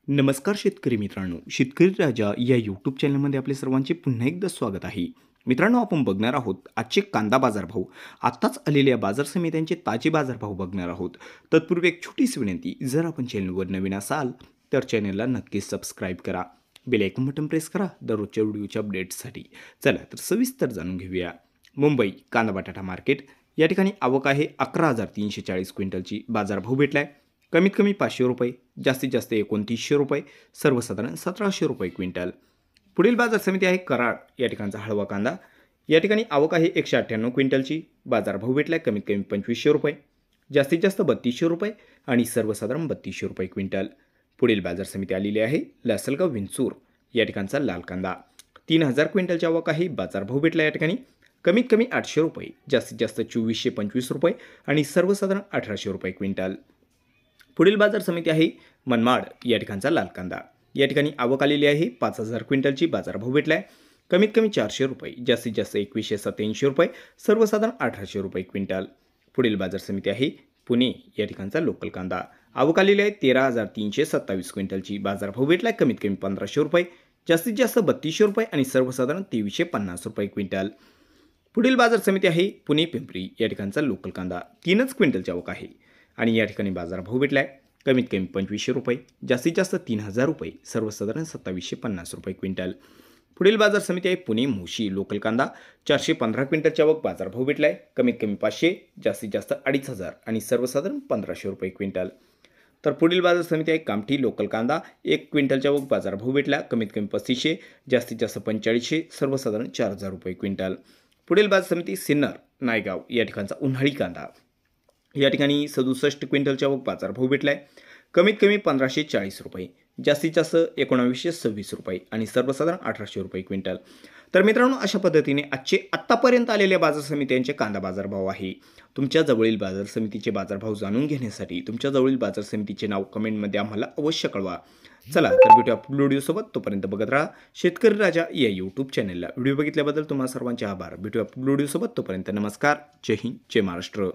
नमस्कार शेतकरी मित्रांनो, शेतकरी राजा या यूट्यूब चॅनलमध्ये आपले सर्वांचे पुन्हा एकदा स्वागत आहे. मित्रांनो, आपण बघणार आहोत आजचे कांदा बाजारभाव. आत्ताच आलेल्या बाजार समित्यांचे ताजे बाजारभाव बघणार आहोत. तत्पूर्वी एक छोटीशी विनंती, जर आपण चॅनलवर नवीन असाल तर चॅनलला नक्कीच सबस्क्राईब करा, बेल आयकॉन बटन प्रेस करा दररोजच्या व्हिडिओच्या अपडेट्ससाठी. चला तर सविस्तर जाणून घेऊया. मुंबई कांदा बटाटा मार्केट या ठिकाणी आवक आहे 11,340 क्विंटलची. बाजारभाव भेटला आहे कमीत कमी 500 रुपये, जास्तीत जास्त 2900 रुपये, सर्वसाधारण 1700 रुपये क्विंटल. पुढील बाजार समिती आहे कराड या ठिकाणचा हळवा कांदा. या ठिकाणी आवक आहे 198 क्विंटलची. बाजारभाव भेटला आहे कमीत कमी 2500 रुपये, जास्तीत जास्त 3200 रुपये आणि सर्वसाधारण 3200 रुपये क्विंटल. पुढील बाजार समिती आलेली आहे लासलगाव विंचूर या ठिकाणचा लाल कांदा. 3000 क्विंटलची आवक आहे. बाजारभाव भेटला या ठिकाणी कमीत कमी 800 रुपये, जास्तीत जास्त 2425 रुपये आणि सर्वसाधारण 1800 रुपये क्विंटल. पुढील बाजार समिती आहे मनमाड या ठिकाणचा लाल कांदा. या ठिकाणी आवक आलेली आहे 5000 क्विंटलची. बाजारभाव भेटला आहे कमीत कमी 400 रुपये, जास्तीत जास्त 2187 रुपये, सर्वसाधारण 1800 रुपये क्विंटल. पुढील बाजार समिती आहे पुणे या ठिकाणचा लोकल कांदा. आवक आलेली आहे 13,327 क्विंटलची. बाजारभाव भेटला आहे कमीत कमी 1500 रुपये, जास्तीत जास्त 3200 रुपये आणि सर्वसाधारण 2350 रुपये क्विंटल. पुढील बाजार समिती आहे पुणे पिंपरी या ठिकाणचा लोकल कांदा. 3च क्विंटलची आवक आहे आणि या ठिकाणी बाजारभाव भेटला आहे कमीत कमी 2500 रुपये, जास्तीत जास्त 3000 रुपये, सर्वसाधारण 2750 रुपये क्विंटल. पुढील बाजार समिती आहे पुणे मोशी लोकल कांदा. 415 क्विंटलच्या आवक. बाजारभाव भेटला आहे कमीत कमी 500, जास्तीत जास्त 2500 आणि सर्वसाधारण 1500 रुपये क्विंटल. तर पुढील बाजार समिती आहे कामठी लोकल कांदा. 1 क्विंटलच्या आवक. बाजारभाव भेटला कमीत कमी 3500, जास्तीत जास्त 4500, सर्वसाधारण 4000 रुपये क्विंटल. पुढील बाजार समिती सिन्नर नायगाव या ठिकाणचा उन्हाळी कांदा. या ठिकाणी 67 क्विंटलच्या आवक. बाजारभाव भेटला आहे कमीत कमी 1540 रुपये, जास्तीत जास्त 1926 रुपये आणि सर्वसाधारण 1800 रुपये क्विंटल. तर मित्रांनो, अशा पद्धतीने आजचे आत्तापर्यंत आलेल्या बाजार समित्यांचे कांदा बाजारभाव आहे. तुमच्या जवळील बाजार समितीचे बाजारभाव जाणून घेण्यासाठी तुमच्या जवळील बाजार समितीचे नाव कमेंटमध्ये आम्हाला अवश्य कळवा. चला तर भेटूया पुढील व्हिडिओसोबत. तोपर्यंत बघत राहा शेतकरी राजा या यूट्यूब चॅनलला. व्हिडिओ बघितल्याबद्दल तुम्हाला सर्वांचे आभार. भेटूया पुढील व्हिडिओसोबत. तोपर्यंत नमस्कार. जय हिंद, जय महाराष्ट्र.